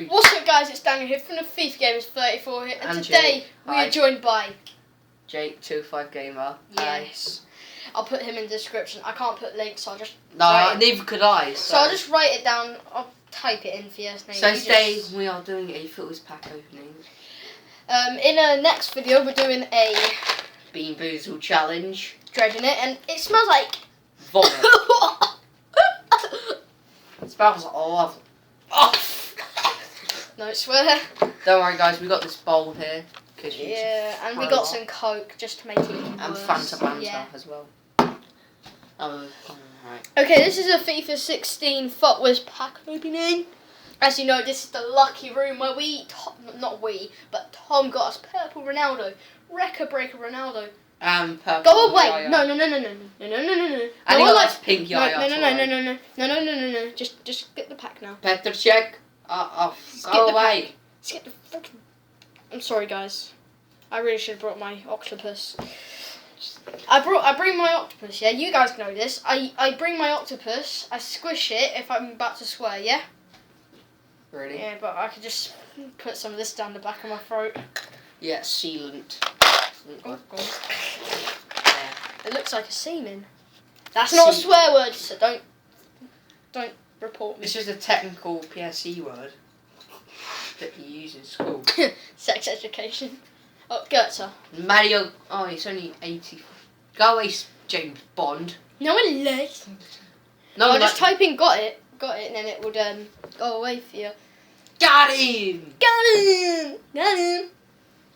What's up, guys? It's Daniel here from the FIFA Gamers 34 here, and today we are joined by Jake 25 Gamer. Yes. I'll put him in the description. I can't put links, so I'll just neither could I. So I'll just write it down. I'll type it in for you. So today we are doing a Futwiz pack opening. In our next video, we're doing a Bean Boozled challenge. Dreading it, and it smells like vomit. It smells awful. Oh. No, swear. Don't worry, guys. We got this bowl here. Yeah, and we got some Coke just to make it even and worse. Fanta Banta as well. Right. Okay, this is a FIFA 16 Futwiz pack opening. As you know, this is the lucky room where but Tom got us purple Ronaldo, record breaker Ronaldo. Purple. Go away! Yaya. No. And he got this pink Yaya. No. Just get the pack now. Petr Cech. Go away. Let's get the fucking. I'm sorry, guys. I really should have brought my octopus. I bring my octopus. Yeah, you guys know this. I bring my octopus. I squish it if I'm about to swear. Yeah. Really? Yeah, but I could just put some of this down the back of my throat. Yeah, sealant. Oh, God. Yeah. It looks like a semen. That's not a swear word, so don't report me. It's just a technical PSE word that you use in school. Sex education. Oh, Goethe. Mario. Oh, it's only 80. Go away, James Bond. No one likes him. No, I'll just type in got it, and then it would go away for you. Got him! Got him!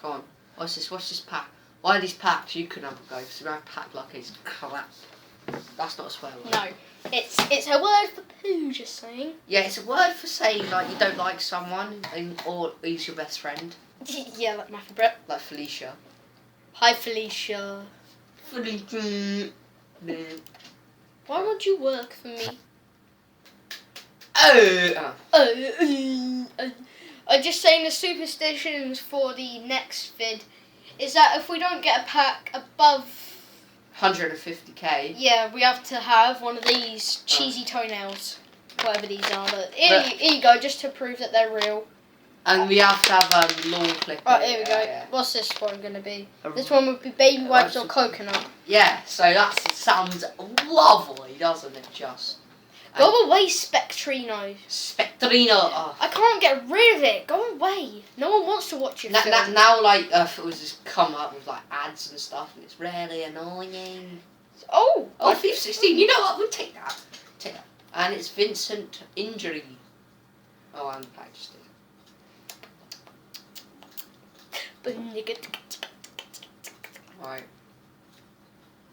Come on. What's this pack? Why are these packs? You can have a go. Because my pack like it's crap. That's not a swear word. No. It's a word for poo, just saying. Yeah, it's a word for saying like you don't like someone or he's your best friend. Yeah, like my favourite. Like Felicia. Hi, Felicia. Felicia. Why won't you work for me? I'm just saying the superstitions for the next vid is that if we don't get a pack above 150k. Yeah, we have to have one of these cheesy toenails, whatever these are. But here you go, just to prove that they're real. And we have to have lawn clippers. Right, here we go. Yeah. What's this one going to be? This one would be baby wipes or coconut. Yeah, so that sounds lovely, doesn't it, just? Go away, Spectrino. Spectrino. Oh. I can't get rid of it. Go away. No one wants to watch your film. Now, like, it was just come up with, like, ads and stuff, and it's really annoying. Oh, FIFA 16. You know what? We'll take that. And it's Vincent Injury. Oh, I'm practicing. Right.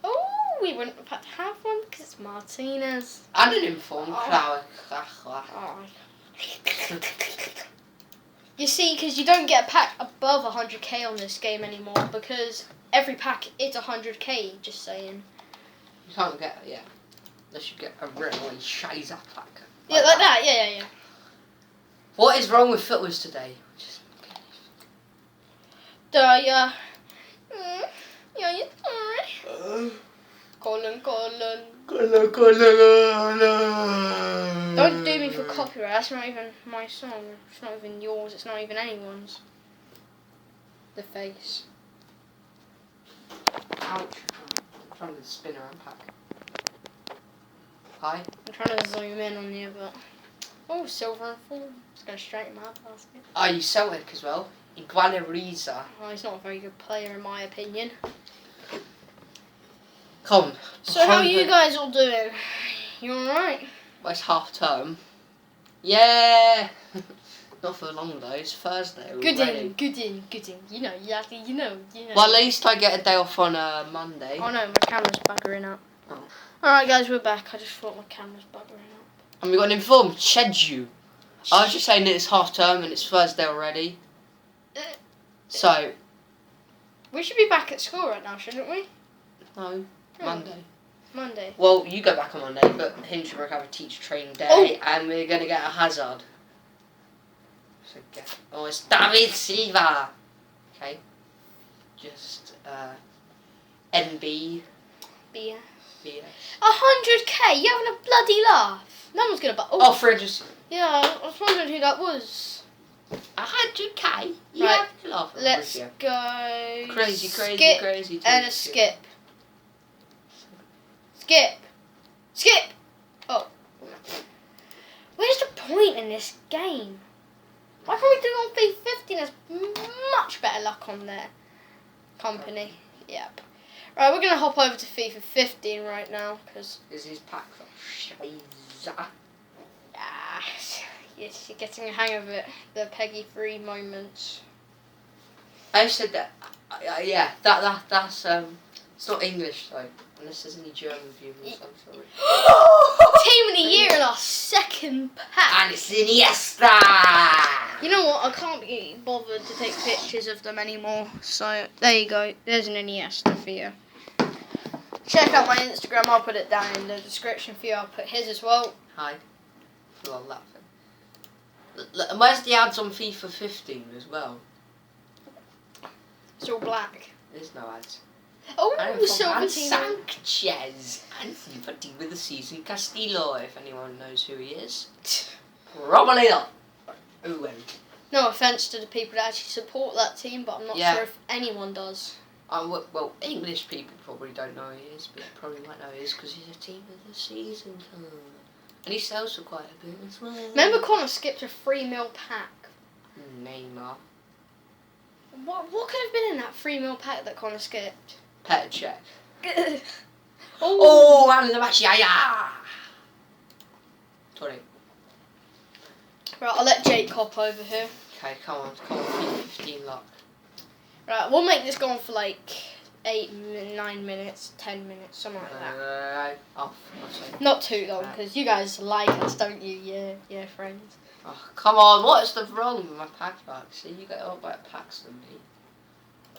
Oh, we wouldn't have had to have one because it's Martinez. And an informed flower. You see, because you don't get a pack above 100k on this game anymore because every pack is 100k, just saying. You can't get it, yeah. Unless you get a really shizer pack. Yeah, like that, yeah. What is wrong with Futwiz today? Yeah, you're sorry. Colon. Don't do me for copyright. That's not even my song. It's not even yours. It's not even anyone's. The face. Ouch. I'm trying to spin around pack. Hi. I'm trying to zoom in on you, but... Oh, silver and full. It's going straight in my basket. Are you Celtic as well? Igualeriza. Well, he's not a very good player in my opinion. Come on. So how are you guys all doing? You alright? Well, it's half term. Yeah! Not for long though, it's Thursday already. Good in. You know. Well, at least I get a day off on Monday. Oh no, my camera's buggering up. Oh. Alright guys, we're back. I just thought my camera's buggering up. And we got an informed schedule. I was just saying that it's half term and it's Thursday already. So. We should be back at school right now, shouldn't we? No, Monday. Monday. Well, you go back on Monday, but Hinchbrook have a teacher training day and we're going to get a hazard. So it's David Silva. Okay. Just NB. BS. 100k? You having a bloody laugh? No one's gonna buy. Oh, Fridges. Yeah, I was wondering who that was. 100k. You Right, have to laugh at let's Russia. go. Crazy, skip crazy. and a skip. Skip. Skip. Oh. Where's the point in this game? Why can't we do it on V15? There's much better luck on there. Company. Yep. Right, we're going to hop over to FIFA 15 right now. Because his packs are scheiße. Yes, you're getting a hang of it. The Peggy 3 moments. I said that. Yeah, that's it's not English though, unless there's any German viewers. I'm sorry. Team of the year in our second pack. And it's Iniesta. You know what? I can't be bothered to take pictures of them anymore. So there you go. There's an Iniesta for you. Check out my Instagram. I'll put it down in the description for you. I'll put his as well. Hi. Well, that thing. Look, where's the ads on FIFA 15 as well? It's all black. There's no ads. Oh, Silver Team. Sanchez and FIFA Team with the season Castillo, if anyone knows who he is. Probably not. Owen. No offence to the people that actually support that team, but I'm not sure if anyone does. Well, English people probably don't know who he is, but you probably might know who he is because he's a Team of the Season card. And he sells for quite a bit as well. Remember Connor skipped a 3 mil pack? Neymar. What could have been in that 3 mil pack that Connor skipped? Petr check. Oh, man in the match, yeah. 20. Right, I'll let Jake hop over here. Okay, come on, 15 luck. Right, we'll make this go on for like 8, 9 minutes, 10 minutes, something like that. Off. Not too long, because you guys like us, don't you? Yeah, friends. Oh, come on, what's the wrong with my pack? See, you get all better packs than me.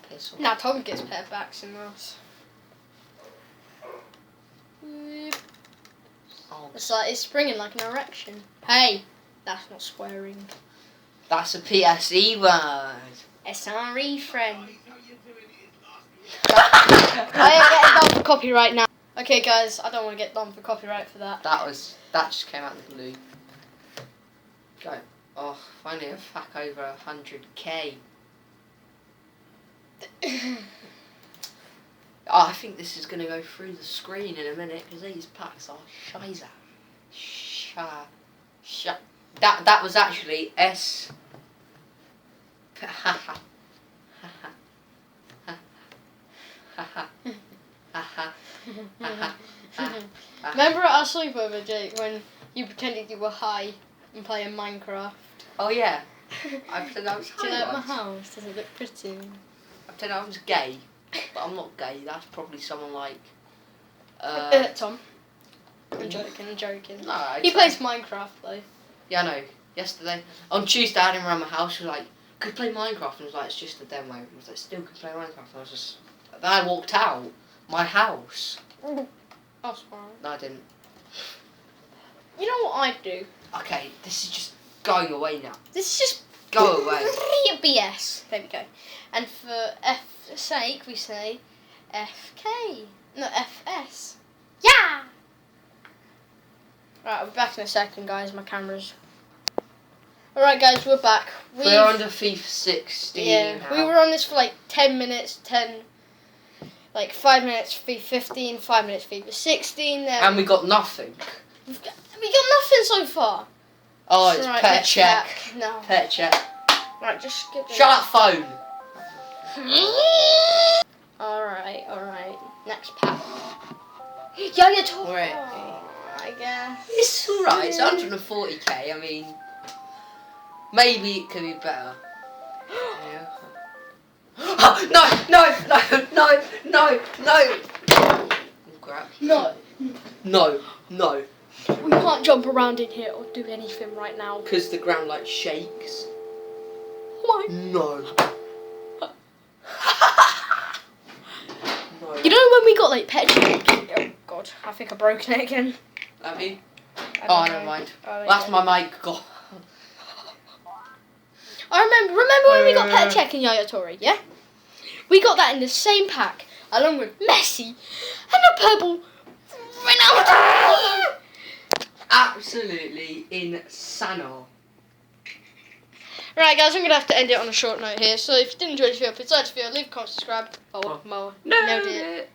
Piss off. Nah, Tom gets better backs than us. Oh, It's springing like an erection. Hey, that's not swearing. that's a PSE word. SRE friend. I ain't getting done for copyright now. Okay, guys, I don't want to get done for copyright for that. That just came out of the blue. Go. Oh, finally a pack over 100k. Oh, I think this is going to go through the screen in a minute because these packs are shiza. That was actually S. Remember at our sleepover, Jake, when you pretended you were high and playing Minecraft? Oh yeah. I pretend I was high. Do you like my once. house? Does it look pretty? I pretend I was gay, but I'm not gay. That's probably someone like. Tom. I'm joking. No, He plays Minecraft though. Yeah, I know. Yesterday, on Tuesday, I had him around my house. He was like, "Could play Minecraft?" And I was like, "It's just a demo." He was like, "Still could play Minecraft." And I was just. Then I walked out my house. Oh, sorry. No, I didn't. You know what I'd do? Okay, this is just going away now. This is just Go away. BS. There we go. And for F's sake, we say FK. No, FS. Yeah! Right, I'll be back in a second, guys. My camera's... Alright, guys, we're back. We're on the FIFA 16 Yeah, now. we were on this for like 10 minutes, 5 minutes FIFA 15, 5 minutes FIFA 16. And we got nothing. We got nothing so far. Oh, it's Right, Petr next check. pack. No. Petr check. Right, just skip it. Shut up, phone. Alright. Next pack. Yaya Toure. Right. I guess. It's alright, it's 140k, I mean, maybe it could be better. Yeah. No! Crap. No. We can't jump around in here or do anything right now. Because the ground like shakes. Why? No. You know when we got like Petr? Oh god, I think I've broken it again. Have you? I Oh, don't never know. mind. Oh, That's yeah. my mic. God. I remember when we got Petr Cech and Yaya Toure, yeah? We got that in the same pack, along with Messi and a purple Ronaldo. Absolutely insano. Right, guys, I'm going to have to end it on a short note here. So if you did enjoy this video, please like this video, leave a comment, subscribe. Oh, Oh. Moa. No, Nailed it.